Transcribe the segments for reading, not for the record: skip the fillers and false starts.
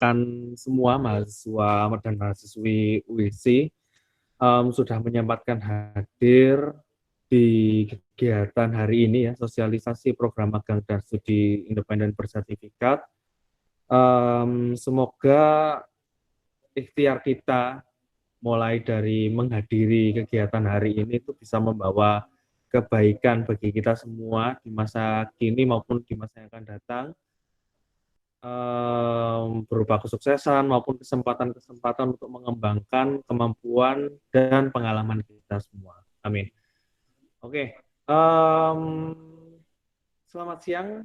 rekan-rekan semua mahasiswa dan mahasiswi UISI sudah menyempatkan hadir di kegiatan hari ini ya, sosialisasi program magang dan studi independen bersertifikat. Semoga ikhtiar kita mulai dari menghadiri kegiatan hari ini itu bisa membawa kebaikan bagi kita semua di masa kini maupun di masa yang akan datang, berupa kesuksesan maupun kesempatan-kesempatan untuk mengembangkan kemampuan dan pengalaman kita semua. Amin. Oke, selamat siang.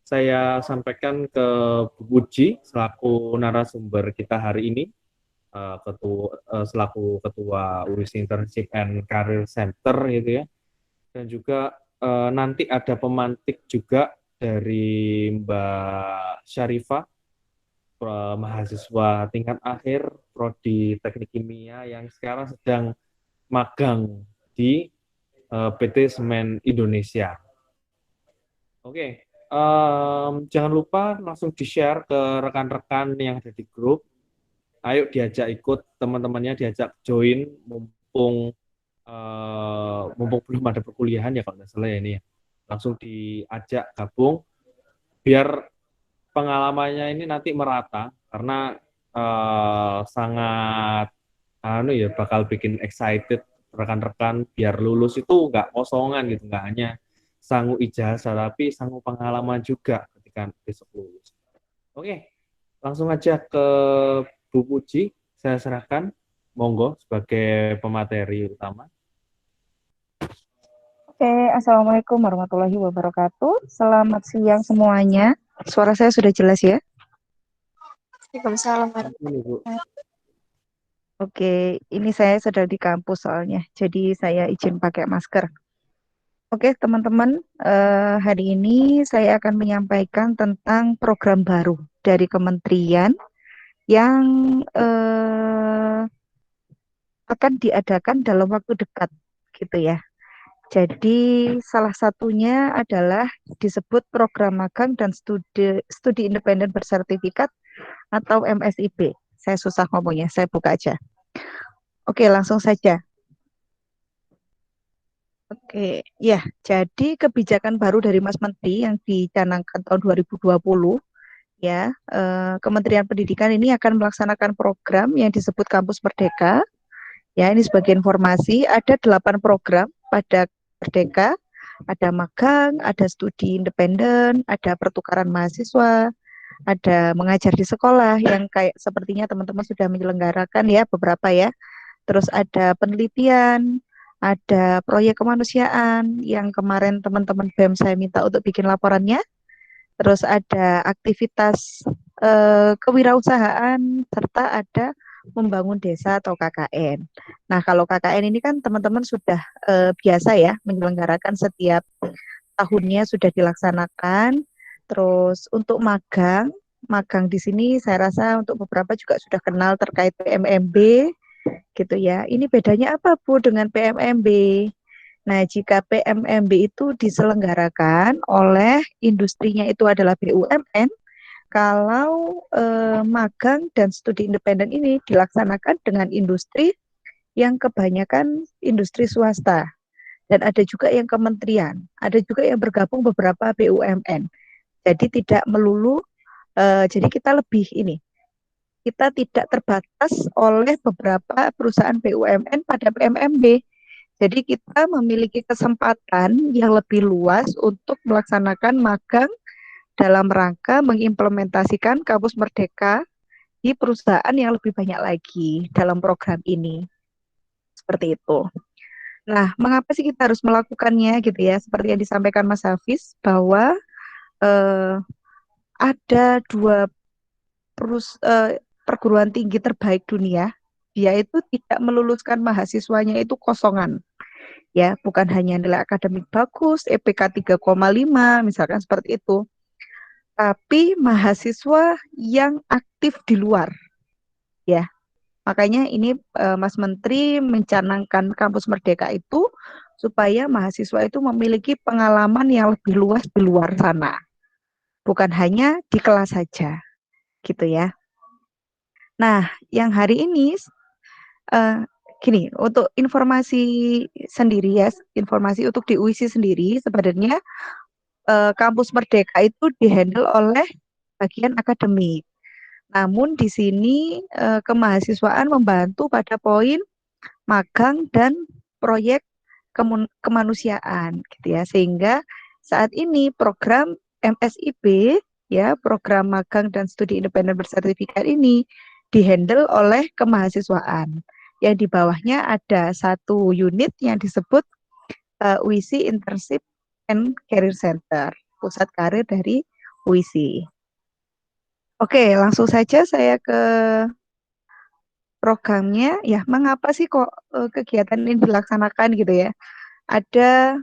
Saya sampaikan ke Bu Puji selaku narasumber kita hari ini, selaku ketua UISI Internship and Career Center gitu ya, dan juga nanti ada pemantik juga dari Mbak Syarifah, mahasiswa tingkat akhir Prodi Teknik Kimia yang sekarang sedang magang di PT Semen Indonesia. Oke, jangan lupa langsung di-share ke rekan-rekan yang ada di grup. Ayo diajak ikut teman-temannya, diajak join mumpung belum ada perkuliahan ya kalau nggak salah ya ini ya. Langsung diajak gabung biar pengalamannya ini nanti merata karena sangat bakal bikin excited rekan-rekan biar lulus itu nggak kosongan gitu, nggak hanya sanggup ijazah tapi sanggup pengalaman juga ketika besok lulus. Oke, langsung aja ke Bu Puji, saya serahkan, monggo sebagai pemateri utama. Oke, Assalamualaikum warahmatullahi wabarakatuh. Selamat siang semuanya. Suara saya sudah jelas ya? Waalaikumsalam. Oke, ini saya sedang di kampus soalnya, jadi saya izin pakai masker. Oke, teman-teman, hari ini saya akan menyampaikan tentang program baru dari kementerian yang akan diadakan dalam waktu dekat, gitu ya. Jadi salah satunya adalah disebut program magang dan studi independen bersertifikat atau MSIB. Saya susah ngomongnya, saya buka aja. Oke, langsung saja. Oke, ya, jadi kebijakan baru dari Mas Menteri yang dicanangkan tahun 2020, ya, Kementerian Pendidikan ini akan melaksanakan program yang disebut Kampus Merdeka. Ya, ini sebagai informasi, ada 8 program pada Merdeka, ada magang, ada studi independen, ada pertukaran mahasiswa, ada mengajar di sekolah yang kayak sepertinya teman-teman sudah menyelenggarakan ya beberapa ya. Terus ada penelitian, ada proyek kemanusiaan yang kemarin teman-teman BEM saya minta untuk bikin laporannya. Terus ada aktivitas kewirausahaan serta ada membangun desa atau KKN. Nah, kalau KKN ini kan teman-teman sudah biasa ya menyelenggarakan setiap tahunnya sudah dilaksanakan. Terus untuk magang di sini saya rasa untuk beberapa juga sudah kenal terkait PMMB gitu ya. Ini bedanya apa Bu dengan PMMB? Nah, jika PMMB itu diselenggarakan oleh industrinya itu adalah BUMN, kalau magang dan studi independen ini dilaksanakan dengan industri yang kebanyakan industri swasta. Dan ada juga yang kementerian, ada juga yang bergabung beberapa BUMN. Jadi tidak melulu, jadi kita lebih ini, kita tidak terbatas oleh beberapa perusahaan BUMN pada PMMB. Jadi kita memiliki kesempatan yang lebih luas untuk melaksanakan magang dalam rangka mengimplementasikan Kampus Merdeka di perusahaan yang lebih banyak lagi dalam program ini. Seperti itu. Nah, mengapa sih kita harus melakukannya gitu ya? Seperti yang disampaikan Mas Hafiz bahwa ada 2 perguruan tinggi terbaik dunia, dia itu tidak meluluskan mahasiswanya itu kosongan. Ya, bukan hanya nilai akademik bagus, EPK 3,5 misalkan seperti itu. Tapi mahasiswa yang aktif di luar. Ya. Makanya ini Mas Menteri mencanangkan Kampus Merdeka itu supaya mahasiswa itu memiliki pengalaman yang lebih luas di luar sana. Bukan hanya di kelas saja. gitu ya. Nah, yang hari ini gini, untuk informasi sendiri ya, informasi untuk di UISI sendiri sebenarnya Kampus Merdeka itu dihandle oleh bagian akademik. Namun di sini kemahasiswaan membantu pada poin magang dan proyek kemanusiaan gitu ya. Sehingga saat ini program MSIB ya, program magang dan studi independen bersertifikat ini dihandle oleh kemahasiswaan. Yang di bawahnya ada satu unit yang disebut UISI Internship and Career Center, pusat karir dari UISI. Oke, langsung saja saya ke programnya. Ya, mengapa sih kok kegiatan ini dilaksanakan gitu ya? Ada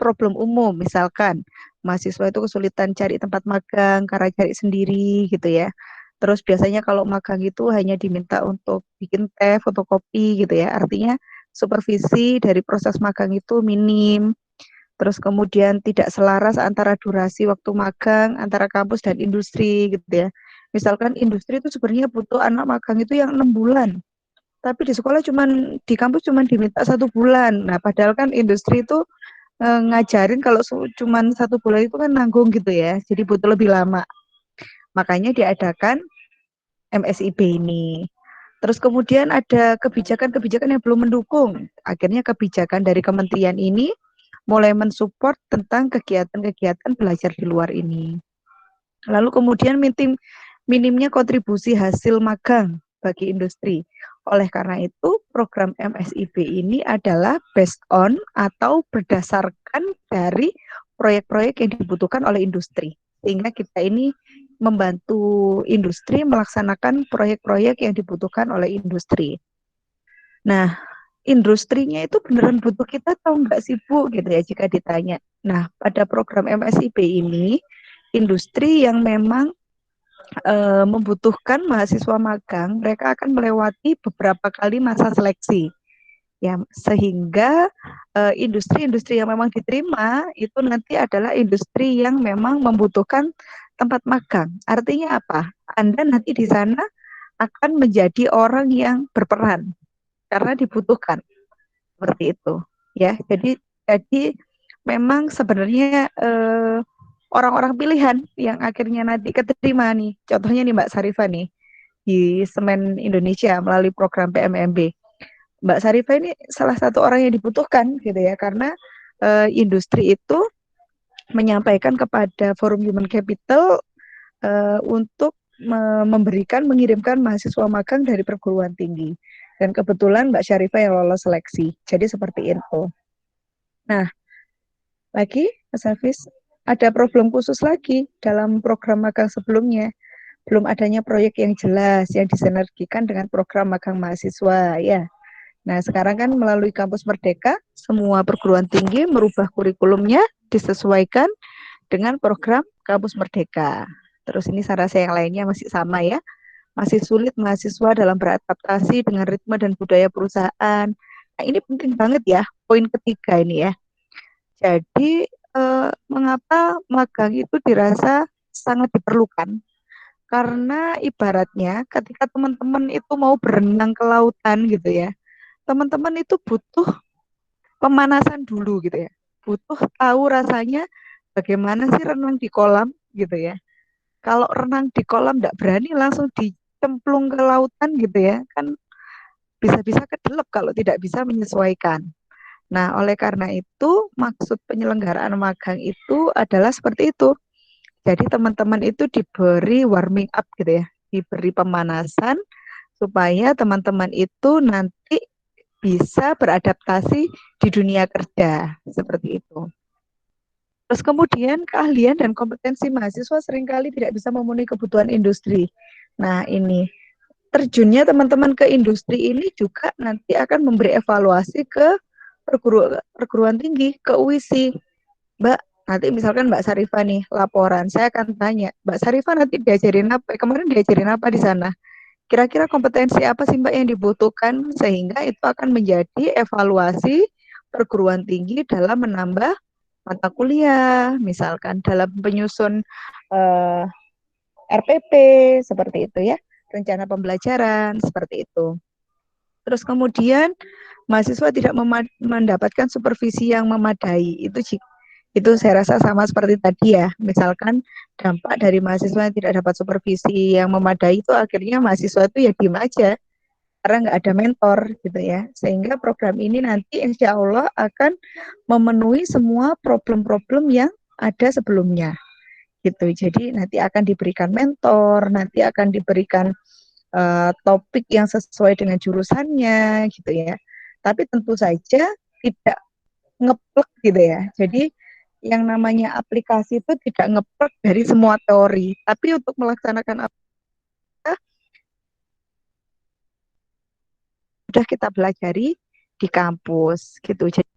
problem umum, misalkan mahasiswa itu kesulitan cari tempat magang karena cari sendiri gitu ya. Terus biasanya kalau magang itu hanya diminta untuk bikin teh, fotokopi gitu ya. Artinya supervisi dari proses magang itu minim. Terus kemudian tidak selaras antara durasi waktu magang antara kampus dan industri gitu ya. Misalkan industri itu sebenarnya butuh anak magang itu yang 6 bulan, tapi di sekolah cuman di kampus cuman diminta 1 bulan. Nah, padahal kan industri itu ngajarin kalau cuman 1 bulan itu kan nanggung gitu ya, jadi butuh lebih lama. Makanya diadakan MSIB ini. Terus kemudian ada kebijakan-kebijakan yang belum mendukung. Akhirnya kebijakan dari kementerian ini mulai mensupport tentang kegiatan-kegiatan belajar di luar ini. Lalu kemudian minimnya kontribusi hasil magang bagi industri. Oleh karena itu, program MSIB ini adalah based on atau berdasarkan dari proyek-proyek yang dibutuhkan oleh industri. Sehingga kita ini membantu industri melaksanakan proyek-proyek yang dibutuhkan oleh industri. Nah, industrinya itu beneran butuh kita tahu nggak sih Bu gitu ya jika ditanya. Nah, pada program MSIB ini, industri yang memang membutuhkan mahasiswa magang, mereka akan melewati beberapa kali masa seleksi. Ya, sehingga industri-industri yang memang diterima itu nanti adalah industri yang memang membutuhkan tempat magang. Artinya apa? Anda nanti di sana akan menjadi orang yang berperan karena dibutuhkan seperti itu. Ya, jadi memang sebenarnya orang-orang pilihan yang akhirnya nanti keterima nih. Contohnya nih Mbak Sarifah nih di Semen Indonesia melalui program PMMB. Mbak Sarifah ini salah satu orang yang dibutuhkan gitu ya, karena industri itu menyampaikan kepada Forum Human Capital untuk mengirimkan mahasiswa magang dari perguruan tinggi. Dan kebetulan Mbak Syarifah yang lolos seleksi. Jadi seperti itu. Nah, lagi Mas Hafiz, ada problem khusus lagi dalam program magang sebelumnya. Belum adanya proyek yang jelas yang disinergikan dengan program magang mahasiswa ya. Nah, sekarang kan melalui Kampus Merdeka, semua perguruan tinggi merubah kurikulumnya disesuaikan dengan program Kampus Merdeka. Terus ini saya rasa yang lainnya masih sama ya. Masih sulit mahasiswa dalam beradaptasi dengan ritme dan budaya perusahaan. Nah, ini penting banget ya, poin ketiga ini ya. Jadi, mengapa magang itu dirasa sangat diperlukan? Karena ibaratnya ketika teman-teman itu mau berenang ke lautan gitu ya, teman-teman itu butuh pemanasan dulu gitu ya. Butuh tahu rasanya bagaimana sih renang di kolam gitu ya. Kalau renang di kolam tidak berani langsung dicemplung ke lautan gitu ya, kan bisa-bisa kedelep kalau tidak bisa menyesuaikan. Nah, oleh karena itu maksud penyelenggaraan magang itu adalah seperti itu. Jadi teman-teman itu diberi warming up gitu ya, diberi pemanasan supaya teman-teman itu nanti bisa beradaptasi di dunia kerja seperti itu. Terus kemudian keahlian dan kompetensi mahasiswa seringkali tidak bisa memenuhi kebutuhan industri. Nah, ini terjunnya teman-teman ke industri ini juga nanti akan memberi evaluasi ke perguruan tinggi, ke UISI. Mbak, nanti misalkan Mbak Sarifah nih laporan, saya akan tanya, Mbak Sarifah nanti diajarin apa? Kemarin diajarin apa di sana? Kira-kira kompetensi apa sih Mbak yang dibutuhkan sehingga itu akan menjadi evaluasi perguruan tinggi dalam menambah mata kuliah, misalkan dalam penyusun eh, RPP seperti itu ya, rencana pembelajaran seperti itu. Terus kemudian mahasiswa tidak mendapatkan supervisi yang memadai. Itu saya rasa sama seperti tadi ya. Misalkan dampak dari mahasiswa yang tidak dapat supervisi yang memadai itu akhirnya mahasiswa itu ya diem aja karena nggak ada mentor gitu ya. Sehingga program ini nanti insya Allah akan memenuhi semua problem-problem yang ada sebelumnya gitu. Jadi nanti akan diberikan mentor, nanti akan diberikan topik yang sesuai dengan jurusannya gitu ya. Tapi tentu saja tidak ngeplek gitu ya. Jadi yang namanya aplikasi itu tidak ngeplek dari semua teori, tapi untuk melaksanakan apa sudah kita pelajari di kampus gitu. Jadi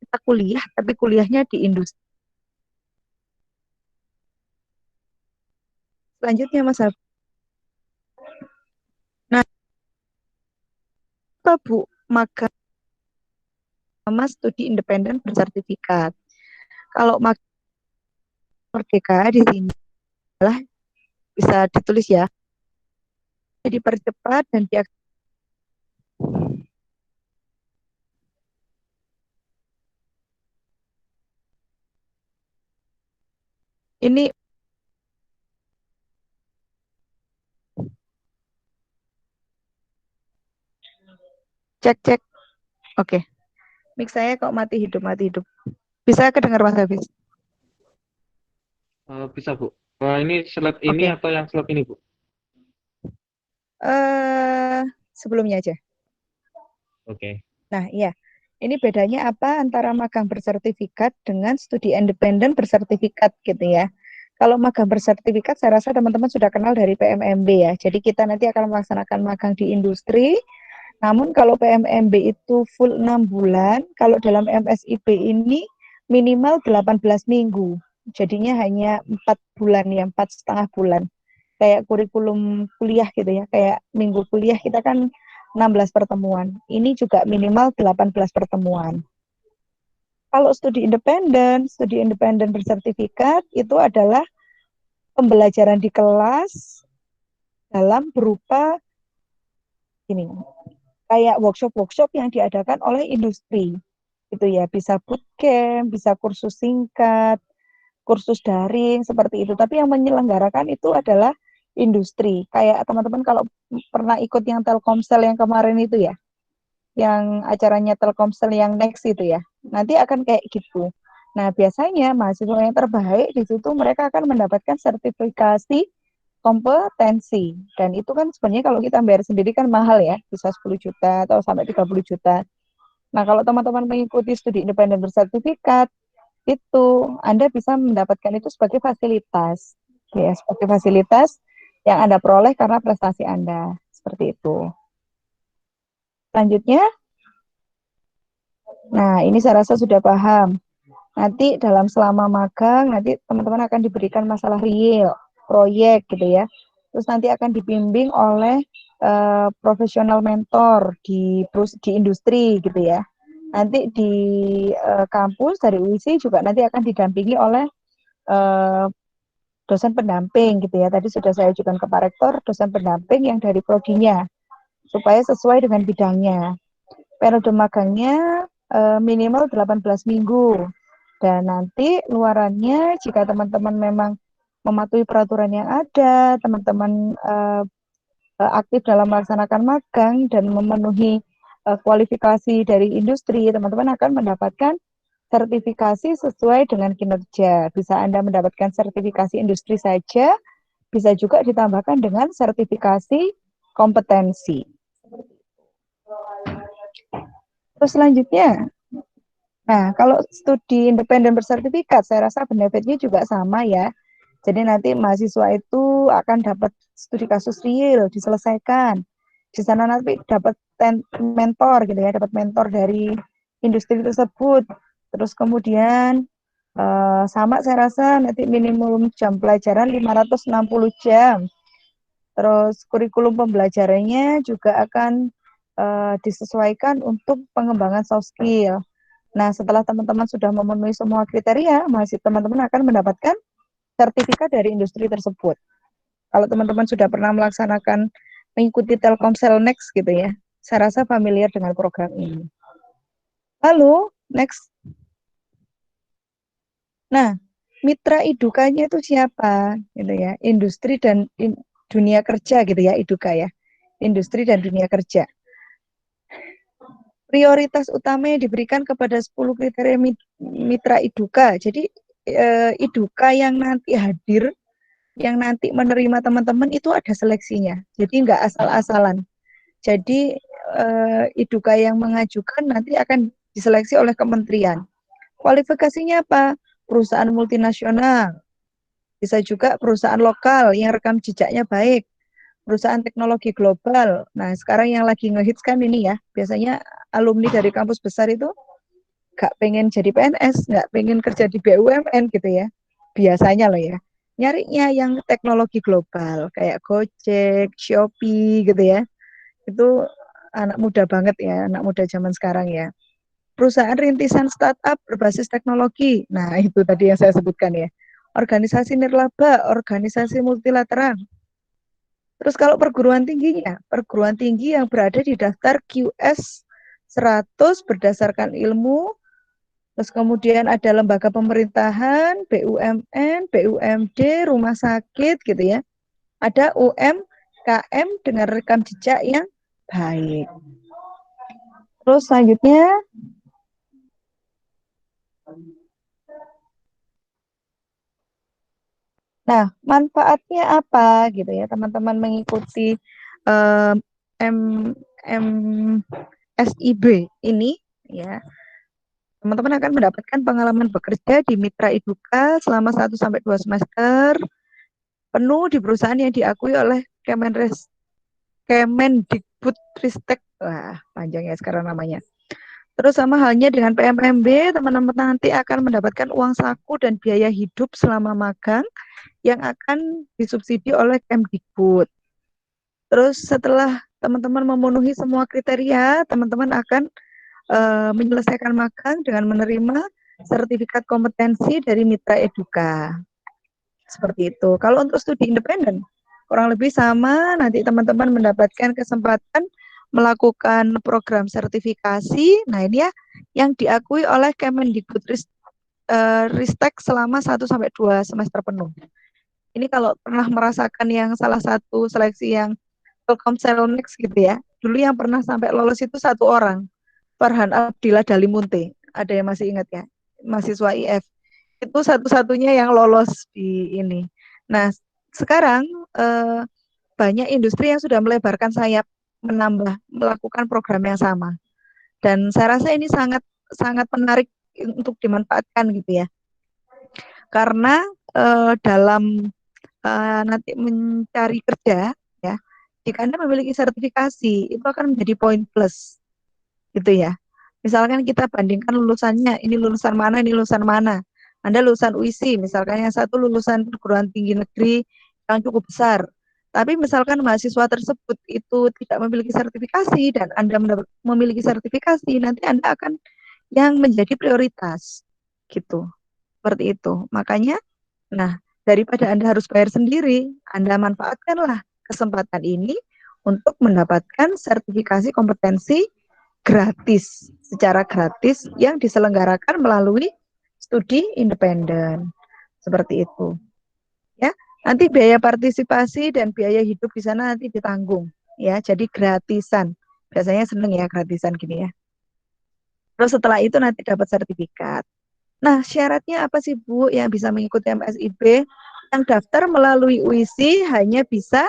kita kuliah, tapi kuliahnya di industri. Selanjutnya Mas Habib. Nah, apa Bu magang sama studi independen bersertifikat? Kalau magang merdeka di sini adalah bisa ditulis ya, dipercepat dan ini cek. Oke, mix saya kok mati hidup mati hidup. Bisa kedengar Mas Hafiz? Bisa, Bu. Ini slide ini Oke. atau yang slide ini, Bu? Sebelumnya aja. Oke. Nah, iya. Ini bedanya apa antara magang bersertifikat dengan studi independen bersertifikat gitu ya. Kalau magang bersertifikat saya rasa teman-teman sudah kenal dari PMMB ya. Jadi kita nanti akan melaksanakan magang di industri. Namun kalau PMMB itu full 6 bulan, kalau dalam MSIP ini minimal 18 minggu. Jadinya hanya 4 bulan ya, 4,5 bulan. Kayak kurikulum kuliah gitu ya, kayak minggu kuliah kita kan 16 pertemuan. Ini juga minimal 18 pertemuan. Kalau studi independen bersertifikat itu adalah pembelajaran di kelas dalam berupa ini kayak workshop-workshop yang diadakan oleh industri. Itu ya, bisa bootcamp, bisa kursus singkat, kursus daring seperti itu. Tapi yang menyelenggarakan itu adalah industri. Kayak teman-teman kalau pernah ikut yang Telkomsel yang kemarin itu ya, yang acaranya Telkomsel yang next itu ya. Nanti akan kayak gitu. Nah, biasanya mahasiswa yang terbaik di situ mereka akan mendapatkan sertifikasi kompetensi. Dan itu kan sebenarnya kalau kita bayar sendiri kan mahal ya, bisa 10 juta atau sampai 30 juta. Nah, kalau teman-teman mengikuti studi independen bersertifikat, itu Anda bisa mendapatkan itu sebagai fasilitas. Ya, sebagai fasilitas yang Anda peroleh karena prestasi Anda. Seperti itu. Selanjutnya, nah ini saya rasa sudah paham. Nanti dalam selama magang, nanti teman-teman akan diberikan masalah real, proyek gitu ya. Terus nanti akan dibimbing oleh profesional mentor di industri gitu ya. Nanti di kampus dari UISI juga nanti akan didampingi oleh uh, dosen pendamping gitu ya. Tadi sudah saya ajukan ke Pak Rektor, dosen pendamping yang dari prodinya, supaya sesuai dengan bidangnya. Periode magangnya minimal 18 minggu. Dan nanti luarannya jika teman-teman memang mematuhi peraturan yang ada, teman-teman aktif dalam melaksanakan magang dan memenuhi kualifikasi dari industri, teman-teman akan mendapatkan sertifikasi sesuai dengan kinerja. Bisa Anda mendapatkan sertifikasi industri saja, bisa juga ditambahkan dengan sertifikasi kompetensi. Terus selanjutnya, nah kalau studi independen bersertifikat, saya rasa benefitnya juga sama ya. Jadi nanti mahasiswa itu akan dapat studi kasus real diselesaikan. Di sana nanti dapat mentor gitu ya, dapat mentor dari industri tersebut. Terus kemudian sama saya rasa nanti minimum jam pelajaran 560 jam. Terus kurikulum pembelajarannya juga akan disesuaikan untuk pengembangan soft skill. Nah, setelah teman-teman sudah memenuhi semua kriteria, masih teman-teman akan mendapatkan sertifikat dari industri tersebut. Kalau teman-teman sudah pernah mengikuti Telkomsel Next gitu ya, saya rasa familiar dengan program ini. Lalu, next. Nah, mitra idukanya itu siapa? Gitu ya, industri dan dunia kerja gitu ya, iduka ya. Industri dan dunia kerja. Prioritas utama yang diberikan kepada 10 kriteria mitra iduka. Jadi iduka yang nanti hadir, yang nanti menerima teman-teman itu ada seleksinya. Jadi nggak asal-asalan. Jadi iduka yang mengajukan nanti akan diseleksi oleh kementerian. Kualifikasinya apa? Perusahaan multinasional, bisa juga perusahaan lokal yang rekam jejaknya baik, perusahaan teknologi global. Nah, sekarang yang lagi ngehits kan ini ya, biasanya alumni dari kampus besar itu nggak pengen jadi PNS, nggak pengen kerja di BUMN gitu ya. Biasanya loh ya. Nyarinya yang teknologi global, kayak Gojek, Shopee gitu ya. Itu anak muda banget ya, anak muda zaman sekarang ya. Perusahaan rintisan startup berbasis teknologi. Nah, itu tadi yang saya sebutkan ya. Organisasi nirlaba, organisasi multilateral. Terus kalau perguruan tingginya, perguruan tinggi yang berada di daftar QS 100 berdasarkan ilmu, terus kemudian ada lembaga pemerintahan, BUMN, BUMD, rumah sakit gitu ya. Ada UMKM dengan rekam jejak yang baik. Terus selanjutnya, nah manfaatnya apa gitu ya teman-teman mengikuti um, MSIB ini ya. Teman-teman akan mendapatkan pengalaman bekerja di Mitra Iduka selama 1-2 semester penuh di perusahaan yang diakui oleh Kemendikbudristek. Wah, panjang ya sekarang namanya. Terus sama halnya dengan PMMB, teman-teman nanti akan mendapatkan uang saku dan biaya hidup selama magang yang akan disubsidi oleh Kemdikbud. Terus setelah teman-teman memenuhi semua kriteria, teman-teman akan menyelesaikan magang dengan menerima sertifikat kompetensi dari Mitra Eduka. Seperti itu. Kalau untuk studi independen, kurang lebih sama, nanti teman-teman mendapatkan kesempatan melakukan program sertifikasi. Nah, ini ya yang diakui oleh Kemendikbudristek selama 1-2 semester penuh. Ini kalau pernah merasakan yang salah satu seleksi yang Telkomsel Next gitu ya. Dulu yang pernah sampai lolos itu 1 orang. Farhan Abdillah Dalimunte, ada yang masih ingat ya, mahasiswa IF. Itu satu-satunya yang lolos di ini. Nah, sekarang banyak industri yang sudah melebarkan sayap melakukan program yang sama. Dan saya rasa ini sangat sangat menarik untuk dimanfaatkan gitu ya. Karena dalam nanti mencari kerja ya, jika Anda memiliki sertifikasi itu akan menjadi poin plus gitu ya. Misalkan kita bandingkan lulusannya, ini lulusan mana, ini lulusan mana. Anda lulusan UISI, misalkan yang satu lulusan perguruan tinggi negeri yang cukup besar. Tapi misalkan mahasiswa tersebut itu tidak memiliki sertifikasi dan Anda memiliki sertifikasi, nanti Anda akan yang menjadi prioritas. Gitu. Seperti itu. Makanya, nah, daripada Anda harus bayar sendiri, Anda manfaatkanlah kesempatan ini untuk mendapatkan sertifikasi kompetensi gratis, secara gratis yang diselenggarakan melalui studi independen. Seperti itu. Ya, nanti biaya partisipasi dan biaya hidup di sana nanti ditanggung, ya. Jadi gratisan. Biasanya seneng ya gratisan gini ya. Terus setelah itu nanti dapat sertifikat. Nah, syaratnya apa sih Bu yang bisa mengikuti MSIB? Yang daftar melalui UISI hanya bisa,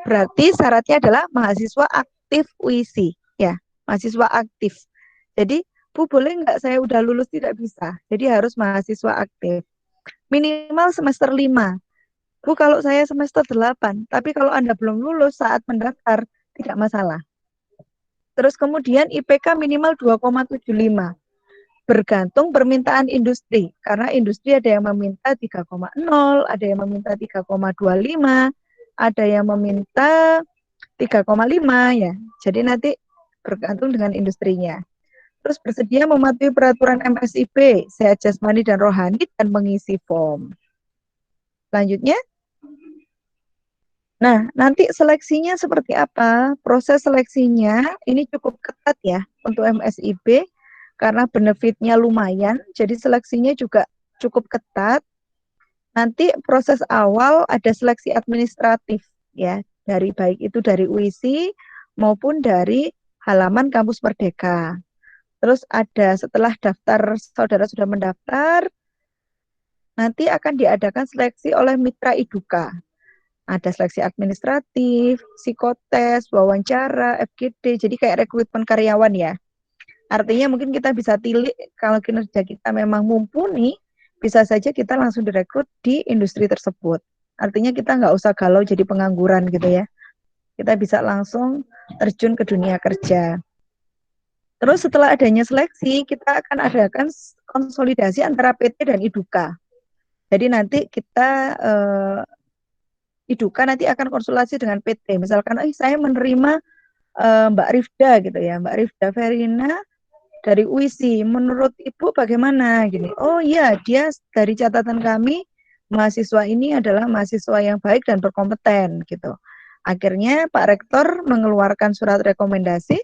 berarti syaratnya adalah mahasiswa aktif UISI, ya, mahasiswa aktif. Jadi, Bu boleh nggak saya udah lulus? Tidak bisa. Jadi harus mahasiswa aktif. Minimal semester 5. Bu, kalau saya semester 8, tapi kalau Anda belum lulus saat mendaftar, tidak masalah. Terus kemudian IPK minimal 2,75. Bergantung permintaan industri. Karena industri ada yang meminta 3,0, ada yang meminta 3,25, ada yang meminta 3,5 ya. Jadi nanti bergantung dengan industrinya. Terus bersedia mematuhi peraturan MSIB, sehat jasmani dan rohani dan mengisi form. Selanjutnya, nah nanti seleksinya seperti apa? Proses seleksinya ini cukup ketat ya untuk MSIB karena benefitnya lumayan, jadi seleksinya juga cukup ketat. Nanti proses awal ada seleksi administratif ya, dari baik itu dari UISI maupun dari halaman Kampus Merdeka. Terus ada setelah daftar saudara sudah mendaftar, nanti akan diadakan seleksi oleh mitra Iduka. Ada seleksi administratif, psikotes, wawancara, FGD, jadi kayak rekrutmen karyawan ya. Artinya mungkin kita bisa tilik kalau kinerja kita memang mumpuni, bisa saja kita langsung direkrut di industri tersebut. Artinya kita nggak usah galau jadi pengangguran gitu ya. Kita bisa langsung terjun ke dunia kerja. Terus setelah adanya seleksi, kita akan adakan konsolidasi antara PT dan Iduka. Jadi nanti kita Iduka nanti akan konsultasi dengan PT. Misalkan, saya menerima Mbak Rifda gitu ya, Mbak Rifda Verina dari UISI. Menurut Ibu bagaimana? Gini, oh iya, dia dari catatan kami mahasiswa ini adalah mahasiswa yang baik dan berkompeten gitu. Akhirnya Pak Rektor mengeluarkan surat rekomendasi.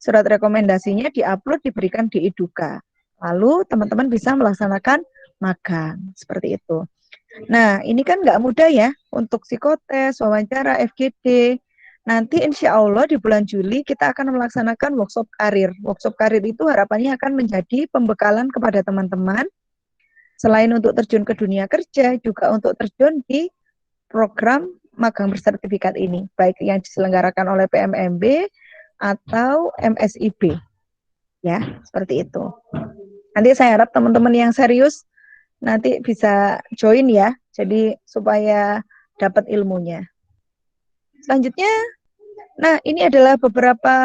Surat rekomendasinya diupload, diberikan di Iduka. Lalu teman-teman bisa melaksanakan magang seperti itu. Nah, ini kan nggak mudah ya untuk psikotes, wawancara, FGD. Nanti insya Allah di bulan Juli kita akan melaksanakan workshop karir. Workshop karir itu harapannya akan menjadi pembekalan kepada teman-teman. Selain untuk terjun ke dunia kerja, juga untuk terjun di program magang bersertifikat ini. Baik yang diselenggarakan oleh PMMB atau MSIB. Ya, seperti itu. Nanti saya harap teman-teman yang serius nanti bisa join ya, jadi supaya dapat ilmunya. Selanjutnya, nah ini adalah beberapa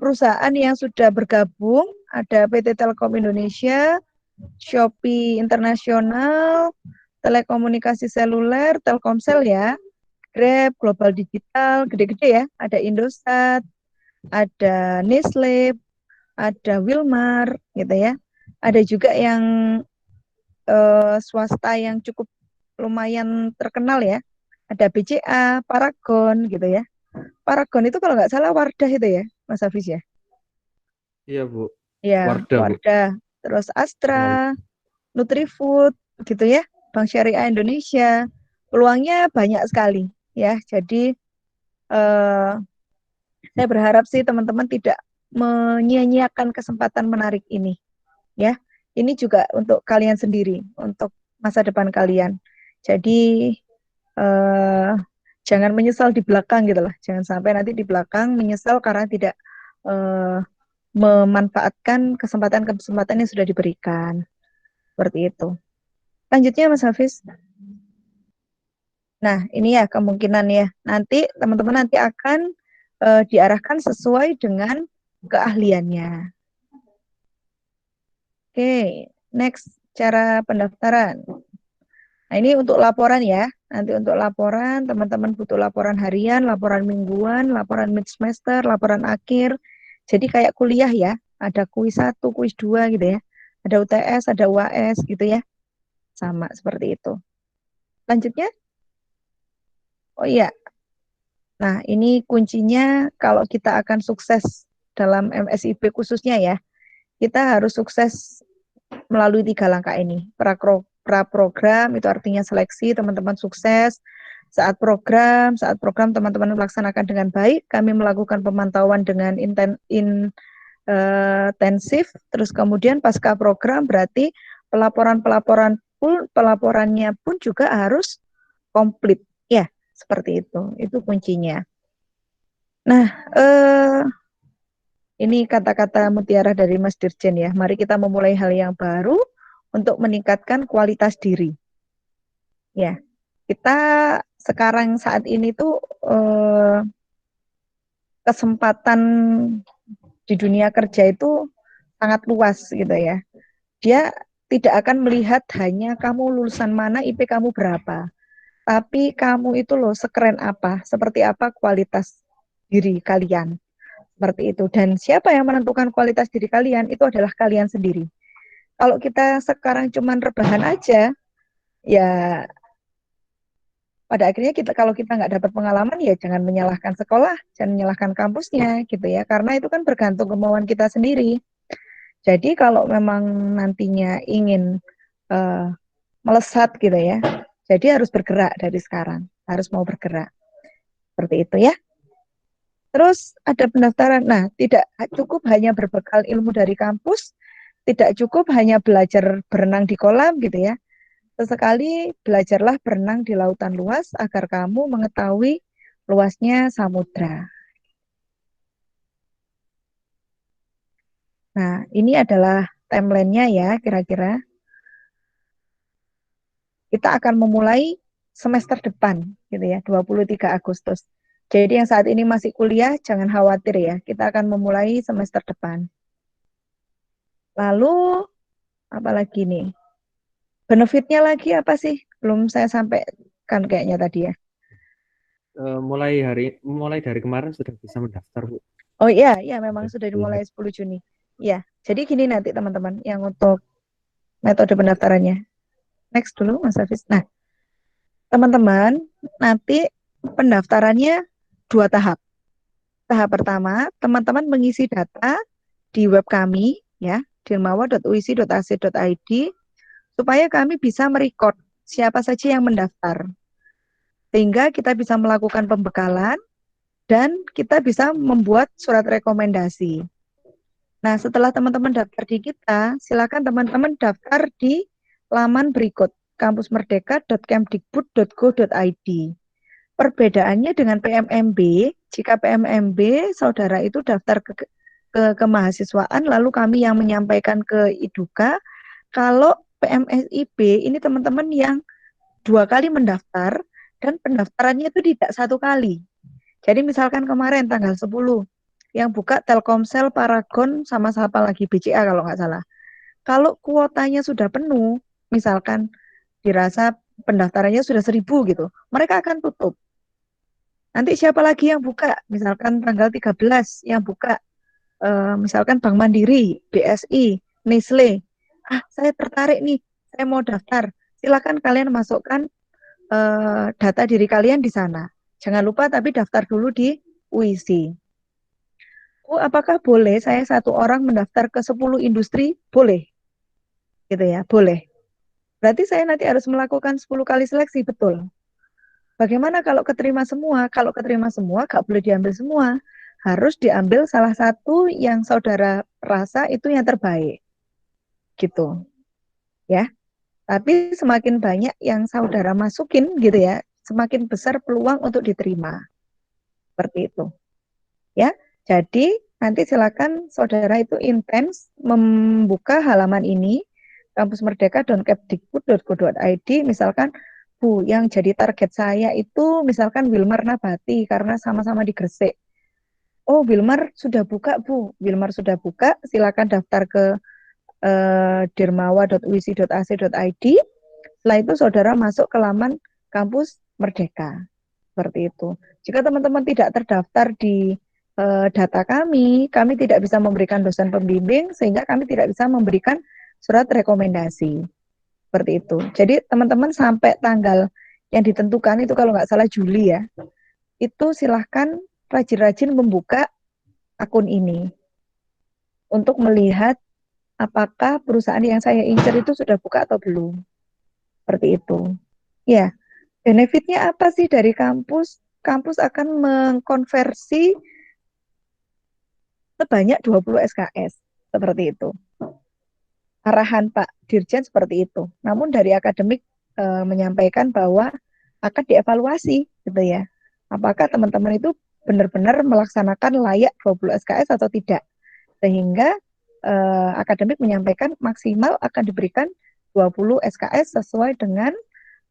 perusahaan yang sudah bergabung. Ada PT Telkom Indonesia, Shopee Internasional, Telekomunikasi Seluler, Telkomsel ya, Grab, Global Digital, gede-gede ya. Ada Indosat, ada Nestle, ada Wilmar, gitu ya. Ada juga yang swasta yang cukup lumayan terkenal ya. Ada BCA, Paragon gitu ya. Paragon itu kalau nggak salah Wardah itu ya, Mas Hafiz ya. Iya, Bu. Ya, Wardah, Bu. Wardah. Terus Kenal. Astra, Nutrifood gitu ya. Bank Syariah Indonesia. Peluangnya banyak sekali ya. Jadi saya berharap sih teman-teman tidak menyia-nyiakan kesempatan menarik ini ya. Ini juga untuk kalian sendiri, untuk masa depan kalian. Jadi eh, jangan menyesal di belakang gitu lah. Jangan sampai nanti di belakang menyesal karena tidak eh, memanfaatkan kesempatan-kesempatan yang sudah diberikan. Seperti itu. Lanjutnya Mas Hafiz. Nah, ini ya kemungkinan ya. Nanti teman-teman nanti akan diarahkan sesuai dengan keahliannya. Oke, next cara pendaftaran. Nah, ini untuk laporan ya. Nanti untuk laporan, teman-teman butuh laporan harian, laporan mingguan, laporan mid semester, laporan akhir. Jadi kayak kuliah ya, ada kuis 1, kuis 2 gitu ya. Ada UTS, ada UAS gitu ya. Sama seperti itu. Lanjutnya, oh iya. Nah, ini kuncinya kalau kita akan sukses dalam MSIP khususnya ya. Kita harus sukses melalui 3 langkah ini. Pra-program itu artinya seleksi, teman-teman sukses. Saat program teman-teman melaksanakan dengan baik, kami melakukan pemantauan dengan intensif. Terus kemudian pasca program berarti pelaporannya pun juga harus komplit. Ya, seperti itu. Itu kuncinya. Nah, ini kata-kata mutiara dari Mas Dirjen ya. Mari kita memulai hal yang baru untuk meningkatkan kualitas diri. Ya, kita sekarang saat ini tuh kesempatan di dunia kerja itu sangat luas gitu ya. Dia tidak akan melihat hanya kamu lulusan mana, IP kamu berapa. Tapi kamu itu loh sekeren apa, seperti apa kualitas diri kalian. Seperti itu. Dan siapa yang menentukan kualitas diri kalian? Itu adalah kalian sendiri. Kalau kita sekarang cuman rebahan aja, Ya, pada akhirnya kalau kita nggak dapat pengalaman ya jangan menyalahkan sekolah, jangan menyalahkan kampusnya gitu ya, karena itu kan bergantung kemauan kita sendiri. Jadi kalau memang nantinya ingin eh, melesat gitu ya, jadi harus bergerak dari sekarang, harus mau bergerak seperti itu ya. Terus ada pendaftaran. Nah, tidak cukup hanya berbekal ilmu dari kampus, tidak cukup hanya belajar berenang di kolam gitu ya. Sesekali belajarlah berenang di lautan luas agar kamu mengetahui luasnya samudra. Nah, ini adalah timelinenya ya, kira-kira. Kita akan memulai semester depan, gitu ya, 23 Agustus. Jadi yang saat ini masih kuliah, jangan khawatir ya, kita akan memulai semester depan. Lalu, apa lagi nih? Benefitnya lagi apa sih? Belum saya sampaikan kayaknya tadi ya. Mulai dari kemarin sudah bisa mendaftar, Bu. Oh iya, iya memang Sudah sudah dimulai dilihat. 10 Juni. Ya, jadi gini nanti teman-teman yang untuk metode pendaftarannya. Next dulu Mas Hafiz. Nah, teman-teman nanti pendaftarannya 2 tahap. Tahap pertama, teman-teman mengisi data di web kami ya, dirmawa.uisi.ac.id supaya kami bisa merecord siapa saja yang mendaftar. Sehingga kita bisa melakukan pembekalan dan kita bisa membuat surat rekomendasi. Nah, setelah teman-teman daftar di kita, silakan teman-teman daftar di laman berikut kampusmerdeka.kemdikbud.go.id. Perbedaannya dengan PMMB, jika PMMB saudara itu daftar ke kemahasiswaan lalu kami yang menyampaikan ke Iduka, kalau PMSIB ini teman-teman yang 2 kali mendaftar dan pendaftarannya itu tidak 1 kali. Jadi misalkan kemarin tanggal 10 yang buka Telkomsel, Paragon, sama siapa lagi BCA kalau nggak salah. Kalau kuotanya sudah penuh, misalkan dirasa pendaftarannya sudah 1.000 gitu, mereka akan tutup. Nanti siapa lagi yang buka? Misalkan tanggal 13 yang buka, misalkan Bank Mandiri, BSI, Nestle. Ah, saya tertarik nih, saya mau daftar. Silakan kalian masukkan data diri kalian di sana. Jangan lupa tapi daftar dulu di UISI. Oh, apakah boleh saya satu orang mendaftar ke 10 industri? Boleh, gitu ya, boleh. Berarti saya nanti harus melakukan 10 kali seleksi, betul. Bagaimana kalau keterima semua? Kalau keterima semua, gak boleh diambil semua. Harus diambil salah satu yang saudara rasa itu yang terbaik, gitu. Ya, tapi semakin banyak yang saudara masukin, gitu ya, semakin besar peluang untuk diterima. Seperti itu. Ya, jadi nanti silakan saudara itu intens membuka halaman ini kampusmerdeka.kemdikbud.go.id. Misalkan Bu, yang jadi target saya itu misalkan Wilmar Nabati karena sama-sama di Gresik. Oh, Wilmar sudah buka, Bu. Wilmar sudah buka, silakan daftar ke dirmawa.uisi.ac.id. Setelah itu saudara masuk ke laman kampus Merdeka. Seperti itu. Jika teman-teman tidak terdaftar di data kami tidak bisa memberikan dosen pembimbing sehingga kami tidak bisa memberikan surat rekomendasi. Seperti itu. Jadi teman-teman sampai tanggal yang ditentukan itu kalau nggak salah Juli ya, itu silahkan rajin-rajin membuka akun ini untuk melihat apakah perusahaan yang saya incer itu sudah buka atau belum. Seperti itu. Ya, benefitnya apa sih dari kampus? Kampus akan mengkonversi sebanyak 20 SKS. Seperti itu. Arahan Pak Dirjen seperti itu. Namun dari akademik menyampaikan bahwa akan dievaluasi gitu ya. Apakah teman-teman itu benar-benar melaksanakan layak 20 SKS atau tidak. Sehingga akademik menyampaikan maksimal akan diberikan 20 SKS sesuai dengan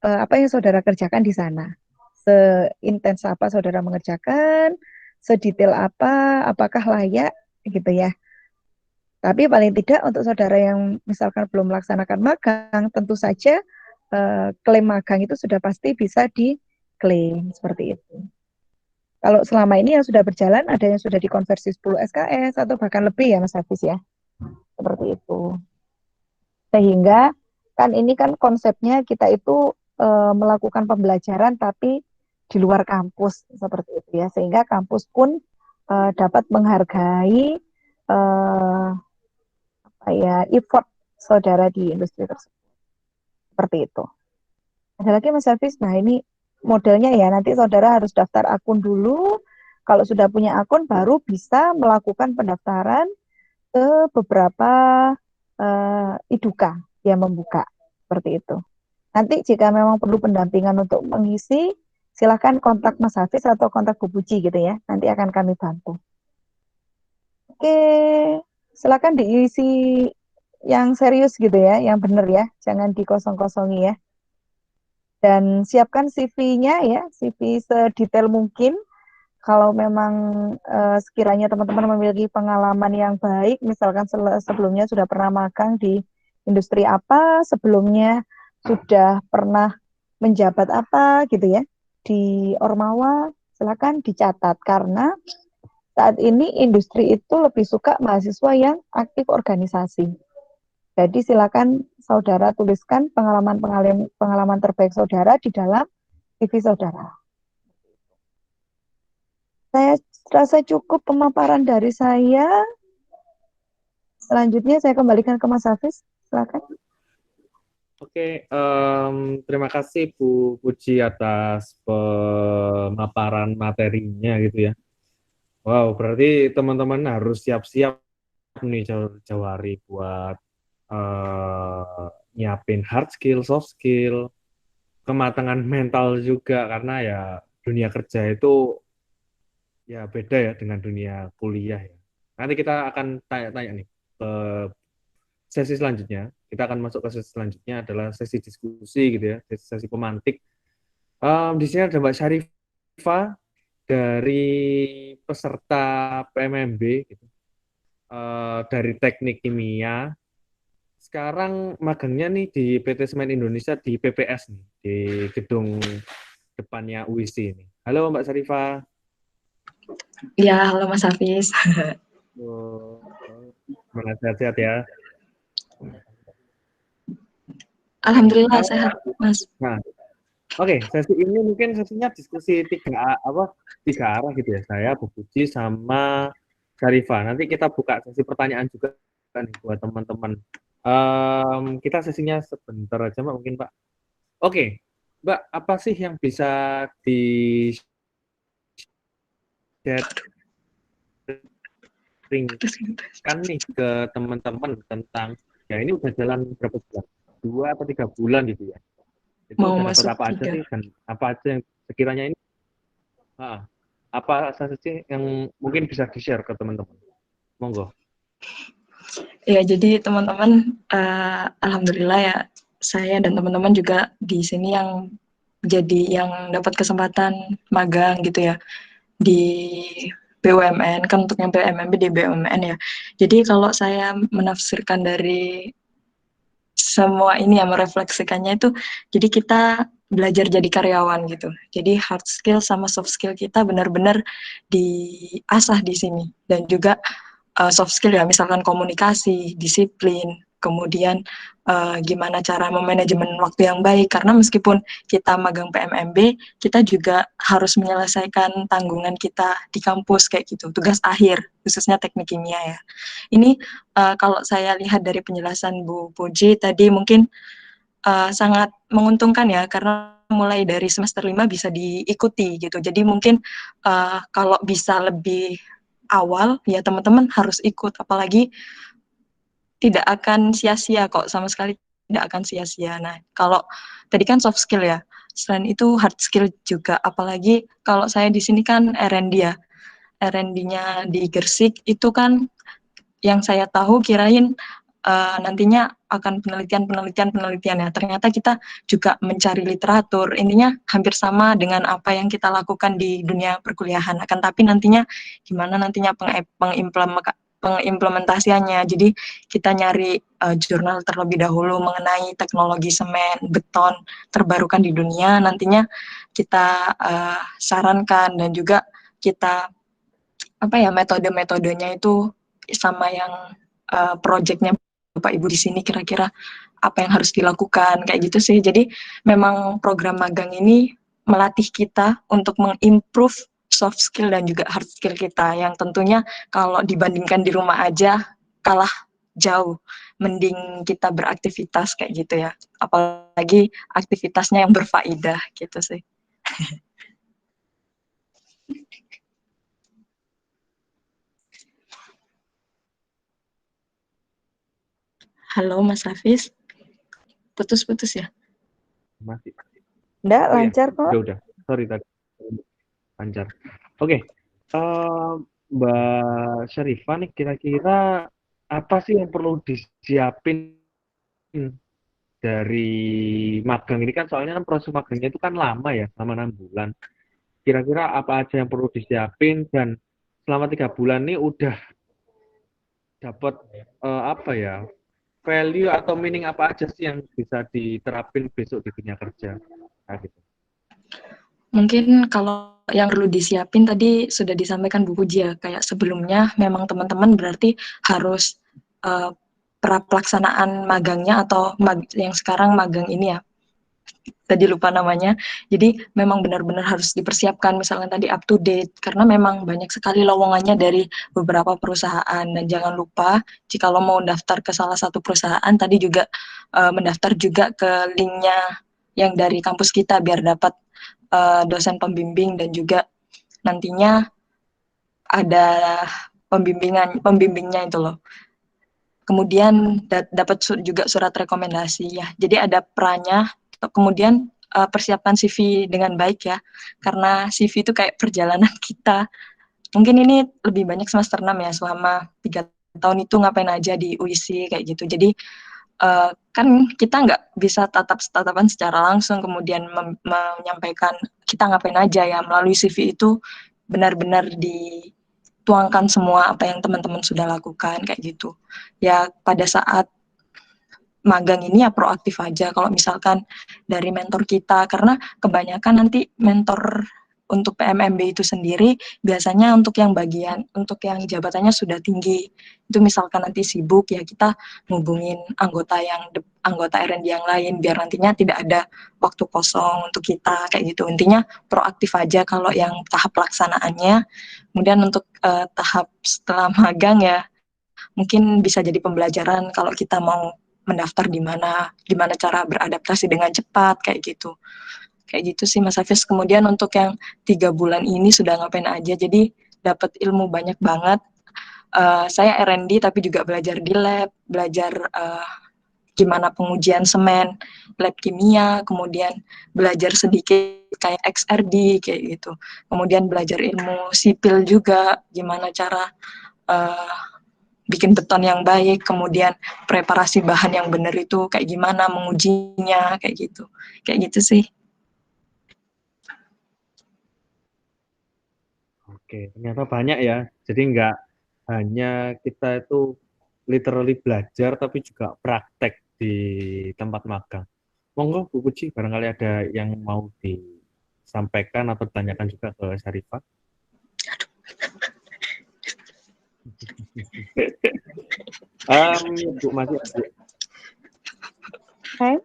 apa yang saudara kerjakan di sana. Seintens apa saudara mengerjakan, sedetail apa, apakah layak gitu ya. Tapi paling tidak untuk saudara yang misalkan belum melaksanakan magang, tentu saja klaim magang itu sudah pasti bisa diklaim seperti itu. Kalau selama ini yang sudah berjalan, ada yang sudah dikonversi 10 SKS atau bahkan lebih ya Mas Hafiz ya. Seperti itu. Sehingga Kan ini kan konsepnya kita itu melakukan pembelajaran tapi di luar kampus seperti itu ya, sehingga kampus pun dapat menghargai effort saudara di industri tersebut. Seperti itu. Ada lagi Mas Hafiz, nah ini modelnya ya, nanti saudara harus daftar akun dulu. Kalau sudah punya akun, baru bisa melakukan pendaftaran ke beberapa iduka yang membuka. Seperti itu. Nanti jika memang perlu pendampingan untuk mengisi, silakan kontak Mas Hafiz atau kontak Bu Puji gitu ya. Nanti akan kami bantu. Oke, silakan diisi yang serius gitu ya, yang benar ya. Jangan dikosong-kosongi ya. Dan siapkan CV-nya ya, CV sedetail mungkin. Kalau memang sekiranya teman-teman memiliki pengalaman yang baik, misalkan sebelumnya sudah pernah magang di industri apa, sebelumnya sudah pernah menjabat apa gitu ya, di Ormawa, silakan dicatat. Karena saat ini industri itu lebih suka mahasiswa yang aktif organisasi. Jadi silakan saudara tuliskan pengalaman terbaik saudara di dalam CV saudara. Saya rasa cukup pemaparan dari saya. Selanjutnya saya kembalikan ke Mas Hafiz. Silakan. Oke, terima kasih Bu Puji atas pemaparan materinya gitu ya. Wow, berarti teman-teman harus siap-siap nih Jawari buat nyiapin hard skill, soft skill, kematangan mental juga karena ya dunia kerja itu ya beda ya dengan dunia kuliah ya. Nanti kita akan tanya-tanya nih ke sesi selanjutnya. Kita akan masuk ke sesi selanjutnya adalah sesi diskusi gitu ya, sesi pemantik. Di sini ada Mbak Syarifah dari peserta PMMB gitu. Dari teknik kimia. Sekarang magangnya nih di PT Semen Indonesia di PPS nih, di gedung depannya UISI ini. Halo Mbak Syarifah. Ya, halo Mas Hafiz. Gimana sehat-sehat ya? Alhamdulillah sehat, Mas. Nah, oke, sesi ini mungkin sesinya diskusi tiga arah gitu ya. Saya, Bu Puji, sama Syarifah. Nanti kita buka sesi pertanyaan juga kan buat teman-teman. Kita sesinya sebentar aja, Mbak, mungkin, Pak. Oke, Mbak, apa sih yang bisa di-sharingkan nih ke teman-teman tentang, ya ini udah jalan berapa bulan? 2 atau 3 bulan gitu ya. Itu Mau udah dapat masuk apa aja 3. sih dan apa aja yang sekiranya ini apa saja sih yang mungkin bisa di-share ke teman-teman? Monggo. Ya, jadi teman-teman, alhamdulillah ya, saya dan teman-teman juga di sini yang dapat kesempatan magang gitu ya di BUMN, kan untuk yang PMMB di BUMN ya. Jadi kalau saya menafsirkan dari semua ini ya, merefleksikannya itu, jadi kita belajar jadi karyawan gitu. Jadi hard skill sama soft skill kita benar-benar diasah di sini. Dan juga soft skill ya, misalkan komunikasi, disiplin, kemudian gimana cara memanajemen waktu yang baik. Karena meskipun kita magang PMMB, kita juga harus menyelesaikan tanggungan kita di kampus kayak gitu, tugas akhir, khususnya teknik kimia ya. Ini kalau saya lihat dari penjelasan Bu Puji tadi mungkin sangat menguntungkan ya, karena mulai dari semester 5 bisa diikuti gitu. Jadi mungkin kalau bisa lebih awal ya teman-teman harus ikut, apalagi tidak akan sia-sia kok, sama sekali tidak akan sia-sia. Nah, kalau tadi kan soft skill ya, selain itu hard skill juga, apalagi kalau saya di sini kan R&D ya, R&D-nya di Gersik itu kan yang saya tahu kirain nantinya akan penelitian ya. Ternyata kita juga mencari literatur. Intinya hampir sama dengan apa yang kita lakukan di dunia perkuliahan. Akan tapi nantinya gimana nantinya pengimplementasiannya. Jadi kita nyari jurnal terlebih dahulu mengenai teknologi semen, beton terbarukan di dunia. Nantinya kita sarankan dan juga kita metode-metodenya itu sama yang proyeknya Bapak Ibu di sini kira-kira apa yang harus dilakukan kayak gitu sih. Jadi memang program magang ini melatih kita untuk mengimprove soft skill dan juga hard skill kita yang tentunya kalau dibandingkan di rumah aja kalah jauh. Mending kita beraktivitas kayak gitu ya. Apalagi aktivitasnya yang berfaedah gitu sih. Halo Mas Hafiz, putus-putus ya? Masih. Enggak, Oh ya, lancar kok. udah. Sorry tadi. Lancar. Oke. Mbak Syarifah nih kira-kira apa sih yang perlu disiapin dari magang ini kan soalnya kan proses magangnya itu kan lama ya, selama 6 bulan. Kira-kira apa aja yang perlu disiapin dan selama 3 bulan ini udah dapat apa ya value atau meaning apa aja sih yang bisa diterapin besok di dunia kerja? Nah, gitu. Mungkin kalau yang perlu disiapin tadi sudah disampaikan Bu Puji ya, kayak sebelumnya memang teman-teman berarti harus pelaksanaan magangnya atau yang sekarang magang ini ya, tadi lupa namanya. Jadi memang benar-benar harus dipersiapkan misalnya tadi up to date karena memang banyak sekali lowongannya dari beberapa perusahaan dan jangan lupa jika lo mau daftar ke salah satu perusahaan tadi juga mendaftar juga ke linknya yang dari kampus kita biar dapat dosen pembimbing dan juga nantinya ada pembimbingnya itu loh. Kemudian dapat juga surat rekomendasi ya. Jadi ada pra-nya, kemudian persiapkan CV dengan baik ya. Karena CV itu kayak perjalanan kita. Mungkin ini lebih banyak semester 6 ya, selama 3 tahun itu ngapain aja di UISI kayak gitu. Jadi kan kita nggak bisa tatapan secara langsung kemudian menyampaikan kita ngapain aja ya. Melalui CV itu benar-benar dituangkan semua apa yang teman-teman sudah lakukan kayak gitu. Ya pada saat magang ini ya proaktif aja kalau misalkan dari mentor kita karena kebanyakan nanti mentor untuk PMMB itu sendiri biasanya untuk yang jabatannya sudah tinggi itu misalkan nanti sibuk ya kita ngubungin anggota R&D yang lain biar nantinya tidak ada waktu kosong untuk kita kayak gitu intinya proaktif aja kalau yang tahap pelaksanaannya kemudian untuk tahap setelah magang ya mungkin bisa jadi pembelajaran kalau kita mau mendaftar gimana cara beradaptasi dengan cepat kayak gitu sih Mas Hafiz. Kemudian untuk yang 3 bulan ini sudah ngapain aja, jadi dapat ilmu banyak banget. Saya R&D tapi juga belajar di lab, belajar gimana pengujian semen, lab kimia, kemudian belajar sedikit kayak XRD kayak gitu. Kemudian belajar ilmu sipil juga, gimana cara bikin beton yang baik, kemudian preparasi bahan yang benar itu kayak gimana mengujinya, kayak gitu sih. Oke, ternyata banyak ya. Jadi nggak hanya kita itu literally belajar, tapi juga praktek di tempat magang. Monggo, Bu Puji, barangkali ada yang mau disampaikan atau ditanyakan juga ke Syarifah. Bu, masih Bu. Hai.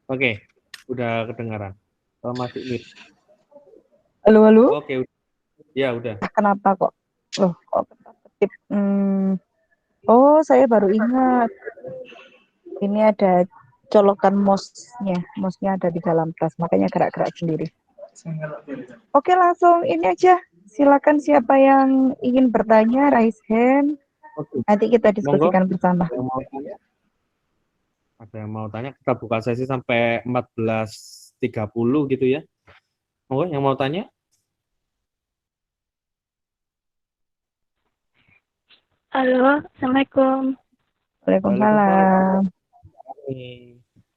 Oke, udah kedengaran. Masih mute. Halo. Oke, ya udah. Kenapa kok? Loh, kok ketip? Oh, saya baru ingat. Ini ada colokan mouse-nya ada di dalam tas, makanya gerak-gerak sendiri. Oke, langsung ini aja. Silakan siapa yang ingin bertanya, raise hand. Oke. Nanti kita diskusikan bersama. Ada yang mau tanya, kita buka sesi sampai 14.30 gitu ya. Monggo yang mau tanya? Halo, Assalamualaikum. Waalaikumsalam.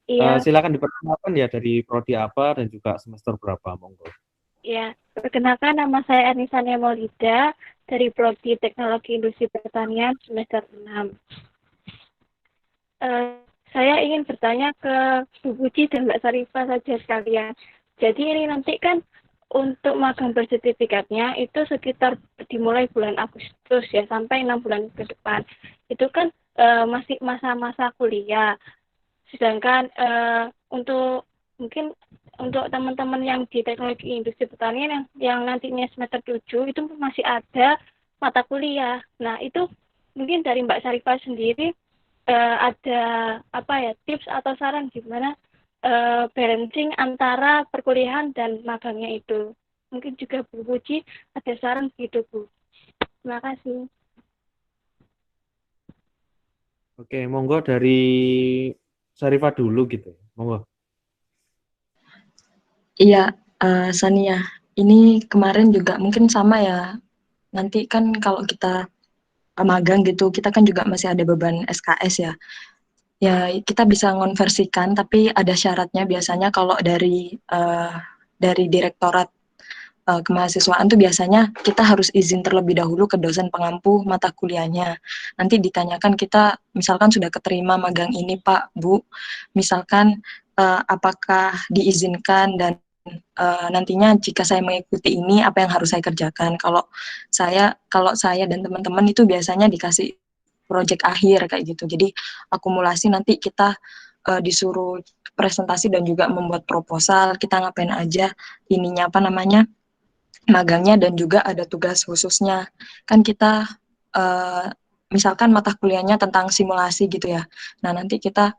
Iya, Silakan diperkenalkan ya dari prodi apa dan juga semester berapa, monggo. ya. Perkenalkan nama saya Anisania Maulida dari Prodi Teknologi Industri Pertanian semester 6. Saya ingin bertanya ke Bu Puji dan Mbak Syarifah saja sekalian. Jadi ini nanti kan untuk magang bersertifikatnya itu sekitar dimulai bulan Agustus ya sampai 6 bulan ke depan. Itu kan masih masa-masa kuliah. Sedangkan untuk mungkin untuk teman-teman yang di teknologi industri pertanian yang nantinya semester 7 itu masih ada mata kuliah. Nah, itu mungkin dari Mbak Sarifah sendiri ada apa ya tips atau saran gimana balancing antara perkuliahan dan magangnya itu. Mungkin juga Bu Puji ada saran gitu, Bu. Terima kasih. Oke, monggo dari Sarifah dulu gitu. Monggo. Iya, Sania, ini kemarin juga mungkin sama ya. Nanti kan kalau kita magang gitu, kita kan juga masih ada beban SKS ya. Ya, kita bisa ngonversikan, tapi ada syaratnya biasanya kalau dari direktorat kemahasiswaan tuh biasanya kita harus izin terlebih dahulu ke dosen pengampu mata kuliahnya. Nanti ditanyakan kita, misalkan sudah keterima magang ini Pak, Bu, misalkan apakah diizinkan dan nantinya jika saya mengikuti ini apa yang harus saya kerjakan. Kalau saya dan teman-teman itu biasanya dikasih proyek akhir kayak gitu. Jadi akumulasi nanti kita disuruh presentasi dan juga membuat proposal, kita ngapain aja ininya apa namanya magangnya dan juga ada tugas khususnya. Kan kita misalkan mata kuliahnya tentang simulasi gitu ya. Nah, nanti kita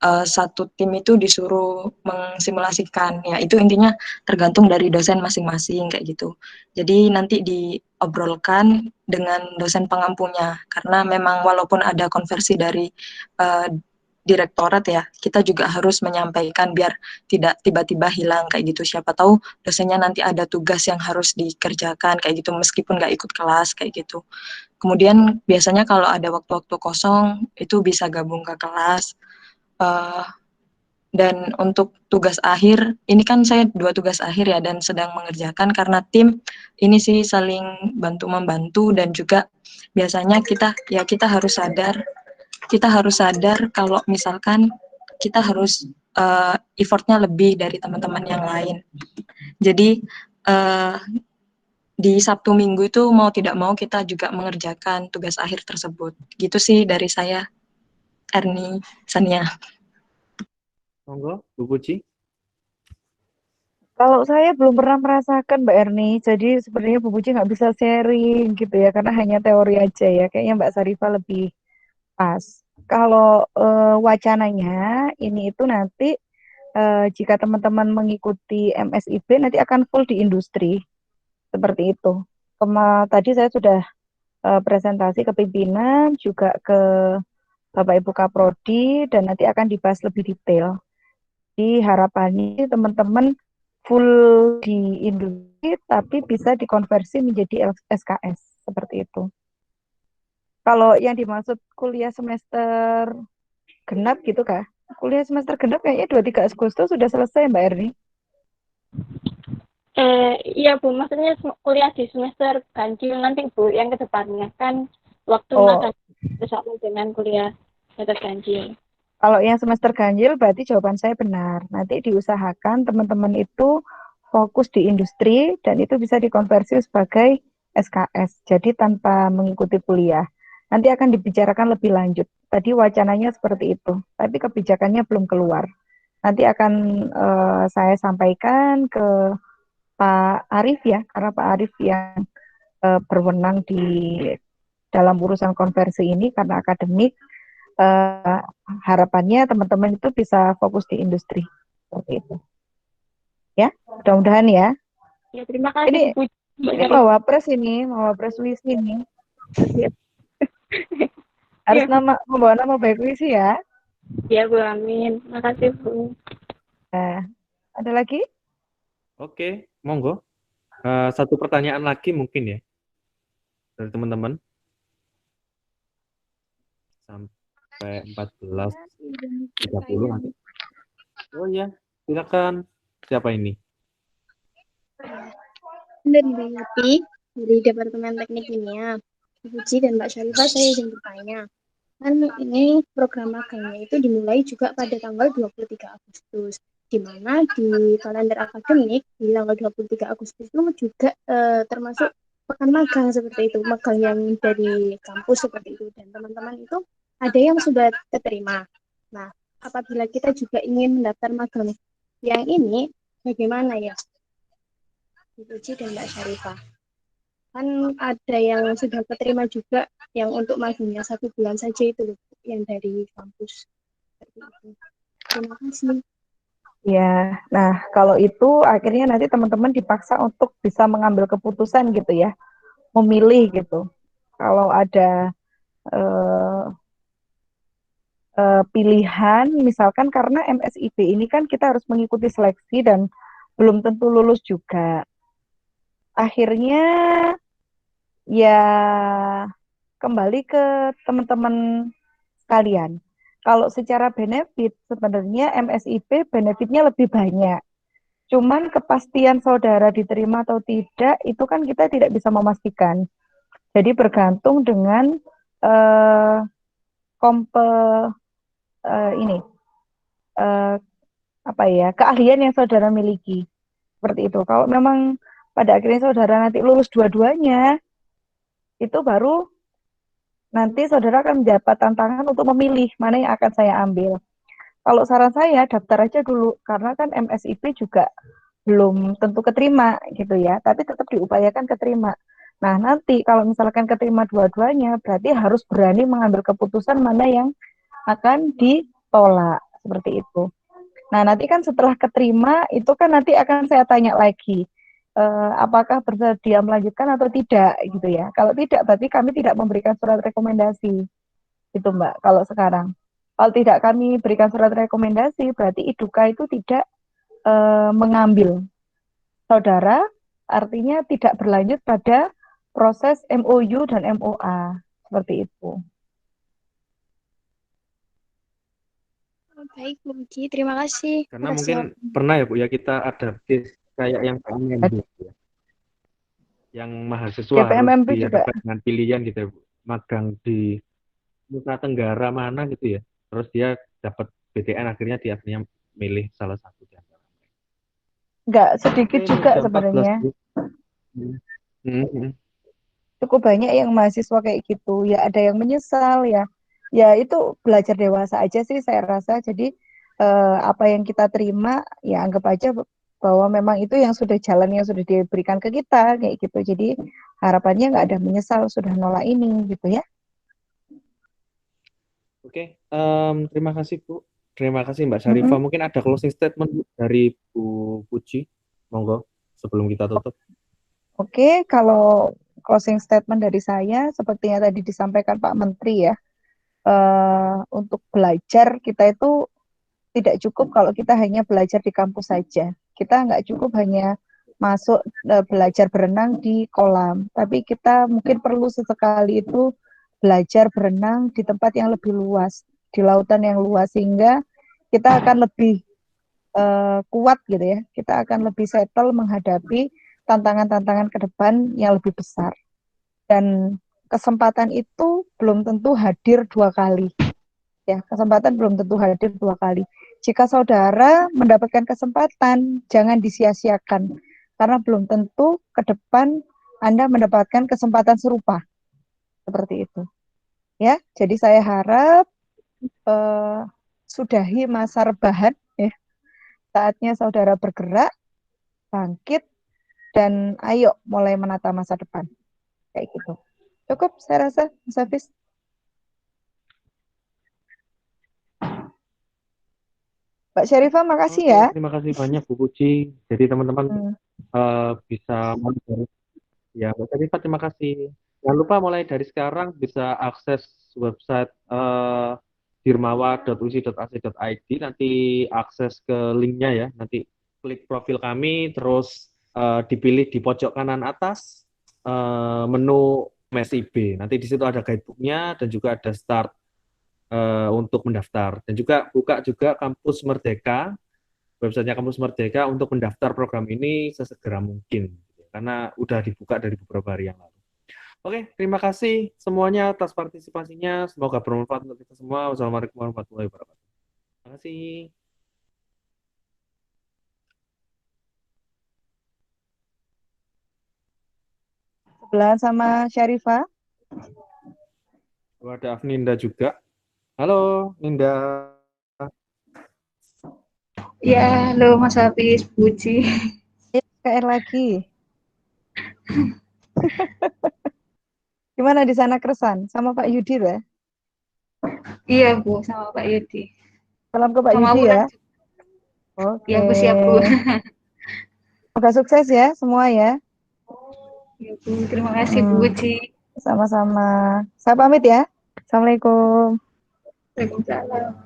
satu tim itu disuruh mengsimulasikan. Ya, itu intinya tergantung dari dosen masing-masing kayak gitu. Jadi nanti diobrolkan dengan dosen pengampunya karena memang walaupun ada konversi dari direktorat ya, kita juga harus menyampaikan biar tidak tiba-tiba hilang kayak gitu. Siapa tahu dosennya nanti ada tugas yang harus dikerjakan kayak gitu meskipun nggak ikut kelas kayak gitu. Kemudian biasanya kalau ada waktu-waktu kosong itu bisa gabung ke kelas. Uh, dan untuk tugas akhir, ini kan saya 2 tugas akhir ya dan sedang mengerjakan karena tim ini sih saling bantu-membantu dan juga biasanya kita harus sadar kalau misalkan kita harus effortnya lebih dari teman-teman yang lain. Jadi di Sabtu Minggu itu mau tidak mau kita juga mengerjakan tugas akhir tersebut. Gitu sih dari saya, Erni, Sania. Monggo, Bu Puji. Kalau saya belum pernah merasakan Mbak Erni, jadi sebenarnya Bu Puji nggak bisa sharing gitu ya, karena hanya teori aja ya. Kayaknya Mbak Sarifah lebih pas. Kalau wacananya ini itu nanti jika teman-teman mengikuti MSIB nanti akan full di industri seperti itu. Tadi saya sudah presentasi ke pimpinan, juga ke Bapak Ibu Kaprodi, dan nanti akan dibahas lebih detail. Di harapannya teman-teman full di industri, tapi bisa dikonversi menjadi SKS, seperti itu. Kalau yang dimaksud kuliah semester genap gitu kah? Kuliah semester genap kayaknya 23 Agustus sudah selesai Mbak Erni. Iya Bu, maksudnya kuliah di semester ganjil nanti Bu, yang kedepannya kan waktu magang bersama dengan kuliah semester ganjil. Kalau yang semester ganjil berarti jawaban saya benar. Nanti diusahakan teman-teman itu fokus di industri dan itu bisa dikonversi sebagai SKS. Jadi tanpa mengikuti kuliah. Nanti akan dibicarakan lebih lanjut. Tadi wacananya seperti itu, tapi kebijakannya belum keluar. Nanti akan saya sampaikan ke Pak Arief ya, karena Pak Arief yang berwenang di dalam urusan konversi ini karena akademik. Harapannya teman-teman itu bisa fokus di industri seperti itu. Ya, mudah-mudahan ya. Ya, terima kasih Bu. Ini mau wapres Wisi ini. Harus membawa nama baik Wisi ya. Ya Bu, amin. Makasih Bu. Nah, ada lagi? Oke, monggo. Satu pertanyaan lagi mungkin ya dari teman-teman. Sampai 14.30 nanti. Oh ya, silakan. Siapa ini? Dari dari Departemen Teknik Kimia. Puji dan Mbak Syarifah, saya izin bertanya. Kan ini program magangnya itu dimulai juga pada tanggal 23 Agustus. Di mana di kalender akademik di tanggal 23 Agustus itu juga termasuk pekan magang seperti itu, magang yang dari kampus seperti itu. Dan teman-teman itu ada yang sudah keterima. Nah, apabila kita juga ingin mendaftar magang yang ini, bagaimana ya, Bu Puji dan Mbak Syarifah? Kan ada yang sudah keterima juga, yang untuk magangnya 1 bulan saja itu loh, yang dari kampus. Seperti itu. Terima kasih. Ya, nah kalau itu akhirnya nanti teman-teman dipaksa untuk bisa mengambil keputusan gitu ya, memilih gitu. Kalau ada eh, pilihan, misalkan karena MSIB ini kan kita harus mengikuti seleksi dan belum tentu lulus juga. Akhirnya ya kembali ke teman-teman sekalian. Kalau secara benefit sebenarnya MSIB benefitnya lebih banyak. Cuman kepastian saudara diterima atau tidak itu kan kita tidak bisa memastikan. Jadi bergantung dengan eh, kompe ini eh, apa ya keahlian yang saudara miliki seperti itu. Kalau memang pada akhirnya saudara nanti lulus dua-duanya, itu baru nanti saudara akan mendapat tantangan untuk memilih mana yang akan saya ambil. Kalau saran saya daftar aja dulu karena kan MSIP juga belum tentu keterima gitu ya, tapi tetap diupayakan keterima. Nah, nanti kalau misalkan keterima dua-duanya, berarti harus berani mengambil keputusan mana yang akan ditolak, seperti itu. Nah, nanti kan setelah keterima, itu kan nanti akan saya tanya lagi, apakah bersedia melanjutkan atau tidak, gitu ya. Kalau tidak, berarti kami tidak memberikan surat rekomendasi, gitu Mbak, kalau sekarang. Kalau tidak kami berikan surat rekomendasi, berarti IDUKA itu tidak mengambil saudara, artinya tidak berlanjut pada proses MOU dan MOA, seperti itu. Baik, Bu Puji. Terima kasih. Karena atas mungkin jawabannya. pernah ya Bu ya kita adaptif kayak yang PMMB ya. Yang mahasiswa Ya, harus PMMP juga. dihadapkan dengan pilihan gitu ya Bu. Magang di Nusa Tenggara mana gitu ya. Terus dia dapat BTN akhirnya dia akhirnya milih salah satu di antara. Nggak Oke, sedikit ini juga udah 14 sebenarnya. Bu. Hmm. Cukup banyak yang mahasiswa kayak gitu. Ya, ada yang menyesal ya. Ya, itu belajar dewasa aja sih saya rasa. Jadi, apa yang kita terima, ya anggap aja bahwa memang itu yang sudah jalan yang sudah diberikan ke kita, kayak gitu. Jadi, harapannya nggak ada menyesal sudah nolak ini, gitu ya. Oke, terima kasih Bu. Terima kasih Mbak Syarifah. Mm-mm. Mungkin ada closing statement Bu, dari Bu Puji. Monggo sebelum kita tutup. Oke, kalau closing statement dari saya, seperti yang tadi disampaikan Pak Menteri ya, untuk belajar kita itu tidak cukup kalau kita hanya belajar di kampus saja. Kita nggak cukup hanya masuk belajar berenang di kolam, tapi kita mungkin perlu sesekali itu belajar berenang di tempat yang lebih luas, di lautan yang luas, sehingga kita akan lebih kuat gitu ya. Kita akan lebih settle menghadapi tantangan-tantangan ke depan yang lebih besar. Dan kesempatan itu belum tentu hadir 2 kali. Ya, kesempatan belum tentu hadir 2 kali. Jika saudara mendapatkan kesempatan, jangan disia-siakan. Karena belum tentu ke depan Anda mendapatkan kesempatan serupa. Seperti itu. Ya, jadi saya harap sudahi masa rebahan. Ya. Saatnya saudara bergerak, bangkit, dan ayo mulai menata masa depan. Kayak gitu. Cukup, saya rasa, Mas Hafiz. Mbak Syarifah, makasih Oke, ya. terima kasih banyak Bu Puji. Jadi teman-teman Hmm. bisa monitor. Ya, Bu Syarifah, terima kasih. Jangan lupa mulai dari sekarang bisa akses website dirmawa.usi.ac.id. Nanti akses ke linknya ya. Nanti klik profil kami, terus dipilih di pojok kanan atas menu MSIB. Nanti di situ ada guidebooknya dan juga ada start untuk mendaftar. Dan juga buka juga Kampus Merdeka, websitenya Kampus Merdeka untuk mendaftar program ini sesegera mungkin. Karena udah dibuka dari beberapa hari yang lalu. Oke, terima kasih semuanya atas partisipasinya. Semoga bermanfaat untuk kita semua. Wassalamualaikum warahmatullahi wabarakatuh. Terima kasih. Sebelahan sama Syarifah. Ada Afninda juga. Halo, Ninda. Ya, halo Mas Hafiz, Puji. KR lagi. Gimana di sana keresan sama Pak Yudi ya? Iya, Bu, sama Pak Yudi. Salam ke Pak Sama Yudi Wulan. ya. Oke. Ya, Bu, siap, Bu. Semoga sukses ya semua ya. Ya, Bu, terima kasih, Bu Puji. Sama-sama. Saya pamit ya. Assalamualaikum. Waalaikumsalam.